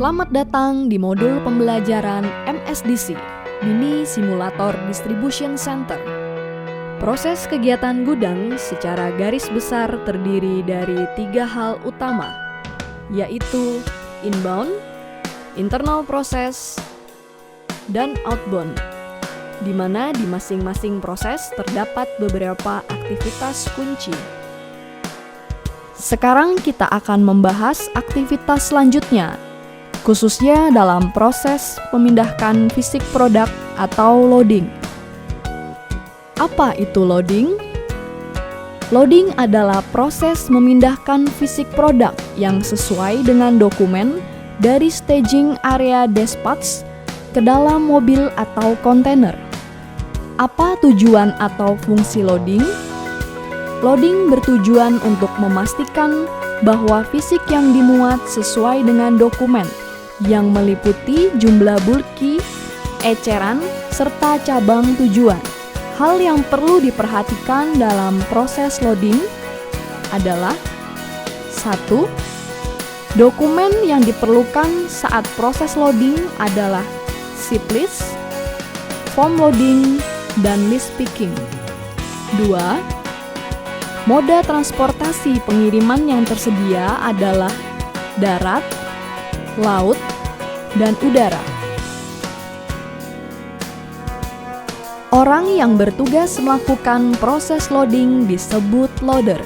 Selamat datang di modul pembelajaran MSDC, Mini Simulator Distribution Center. Proses kegiatan gudang secara garis besar terdiri dari 3 hal utama, yaitu inbound, internal proses, dan outbound, di mana di masing-masing proses terdapat beberapa aktivitas kunci. Sekarang kita akan membahas aktivitas selanjutnya, khususnya dalam proses memindahkan fisik produk atau loading. Apa itu loading? Loading adalah proses memindahkan fisik produk yang sesuai dengan dokumen dari staging area dispatch ke dalam mobil atau kontainer. Apa tujuan atau fungsi loading? Loading bertujuan untuk memastikan bahwa fisik yang dimuat sesuai dengan dokumen yang meliputi jumlah bulky, eceran, serta cabang tujuan. Hal yang perlu diperhatikan dalam proses loading adalah 1. Dokumen yang diperlukan saat proses loading adalah ship list, form loading, dan list picking. 2. Moda transportasi pengiriman yang tersedia adalah darat, laut, dan udara. Orang yang bertugas melakukan proses loading disebut loader.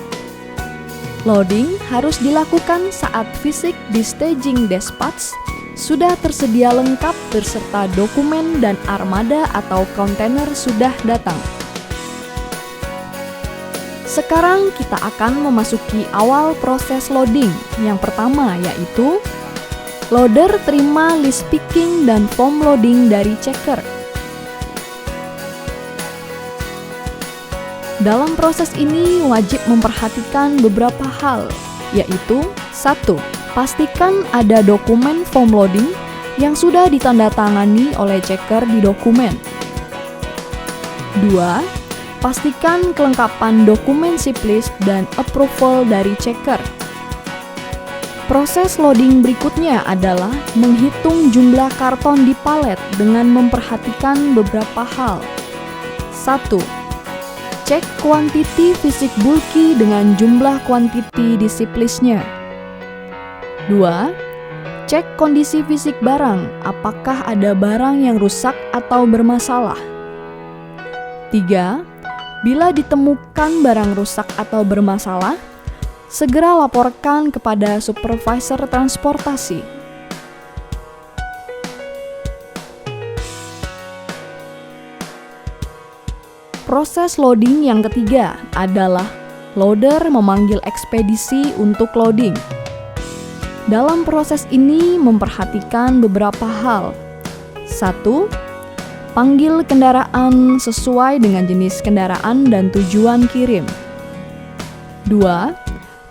Loading harus dilakukan saat fisik di staging dispatch sudah tersedia lengkap beserta dokumen dan armada atau kontainer sudah datang. Sekarang kita akan memasuki awal proses loading. Yang pertama yaitu loader terima list picking dan form loading dari checker. Dalam proses ini wajib memperhatikan beberapa hal, yaitu 1. Pastikan ada dokumen form loading yang sudah ditandatangani oleh checker di dokumen. 2. Pastikan kelengkapan dokumen ship list dan approval dari checker. Proses loading berikutnya adalah menghitung jumlah karton di palet dengan memperhatikan beberapa hal. 1. Cek kuantiti fisik bulky dengan jumlah kuantiti di ship list-nya. 2. Cek kondisi fisik barang, apakah ada barang yang rusak atau bermasalah. 3. Bila ditemukan barang rusak atau bermasalah, segera laporkan kepada supervisor transportasi. Proses loading yang ketiga adalah loader memanggil ekspedisi untuk loading. Dalam proses ini memperhatikan beberapa hal. 1. Panggil kendaraan sesuai dengan jenis kendaraan dan tujuan kirim. 2.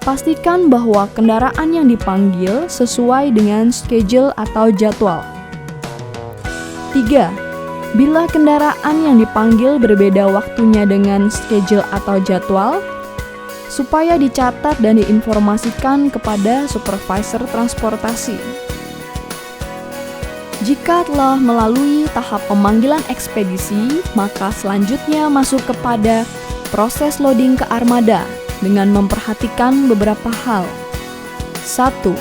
Pastikan bahwa kendaraan yang dipanggil sesuai dengan schedule atau jadwal. 3. Bila kendaraan yang dipanggil berbeda waktunya dengan schedule atau jadwal, supaya dicatat dan diinformasikan kepada supervisor transportasi. Jika telah melalui tahap pemanggilan ekspedisi, maka selanjutnya masuk kepada proses loading ke armada dengan memperhatikan beberapa hal. 1.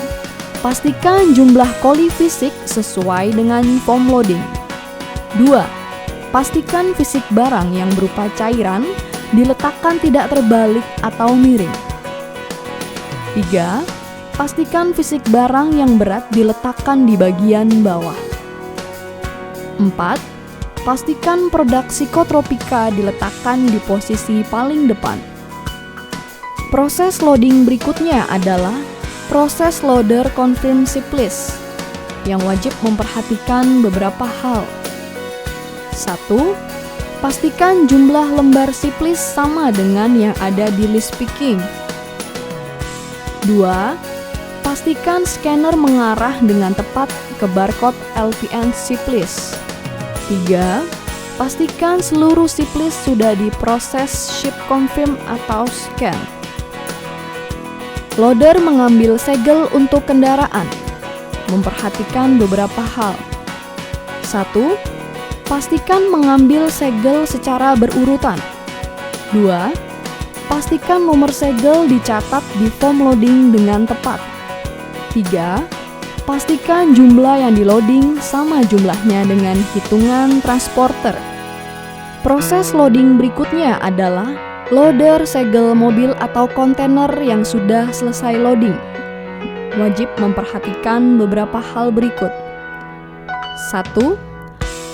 Pastikan jumlah koli fisik sesuai dengan form loading. 2. Pastikan fisik barang yang berupa cairan diletakkan tidak terbalik atau miring. 3. Pastikan fisik barang yang berat diletakkan di bagian bawah. 4. Pastikan produk psikotropika diletakkan di posisi paling depan. Proses loading berikutnya adalah proses loader confirm ship list yang wajib memperhatikan beberapa hal. 1. Pastikan jumlah lembar ship list sama dengan yang ada di list picking. 2. Pastikan scanner mengarah dengan tepat ke barcode LPN ship list. 3. Pastikan seluruh ship list sudah diproses ship confirm atau scan. Loader mengambil segel untuk kendaraan. memperhatikan beberapa hal. 1. Pastikan mengambil segel secara berurutan. 2. Pastikan nomor segel dicatat di form loading dengan tepat. 3. Pastikan jumlah yang di-loading sama jumlahnya dengan hitungan transporter. Proses loading berikutnya adalah loader segel mobil atau kontainer yang sudah selesai loading. Wajib memperhatikan beberapa hal berikut. 1.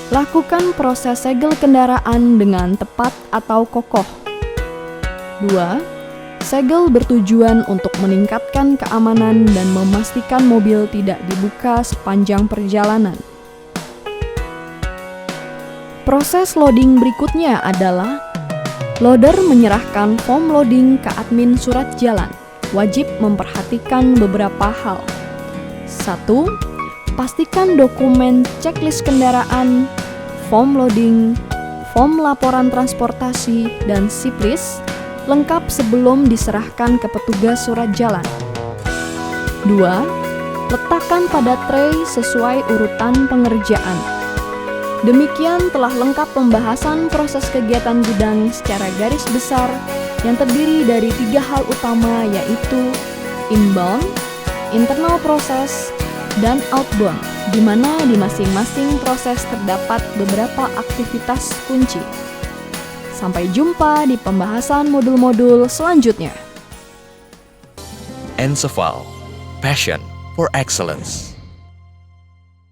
Lakukan proses segel kendaraan dengan tepat atau kokoh. 2. Segel bertujuan untuk meningkatkan keamanan dan memastikan mobil tidak dibuka sepanjang perjalanan. Proses loading berikutnya adalah loader menyerahkan form loading ke admin surat jalan. Wajib memperhatikan beberapa hal. 1. Pastikan dokumen checklist kendaraan, form loading, form laporan transportasi, dan SIP-list lengkap sebelum diserahkan ke petugas surat jalan. 2. Letakkan pada tray sesuai urutan pengerjaan. Demikian telah lengkap pembahasan proses kegiatan gudang secara garis besar yang terdiri dari 3 hal utama, yaitu inbound, internal proses, dan outbound, di mana di masing-masing proses terdapat beberapa aktivitas kunci. Sampai jumpa di pembahasan modul-modul selanjutnya. Enceval, passion for excellence.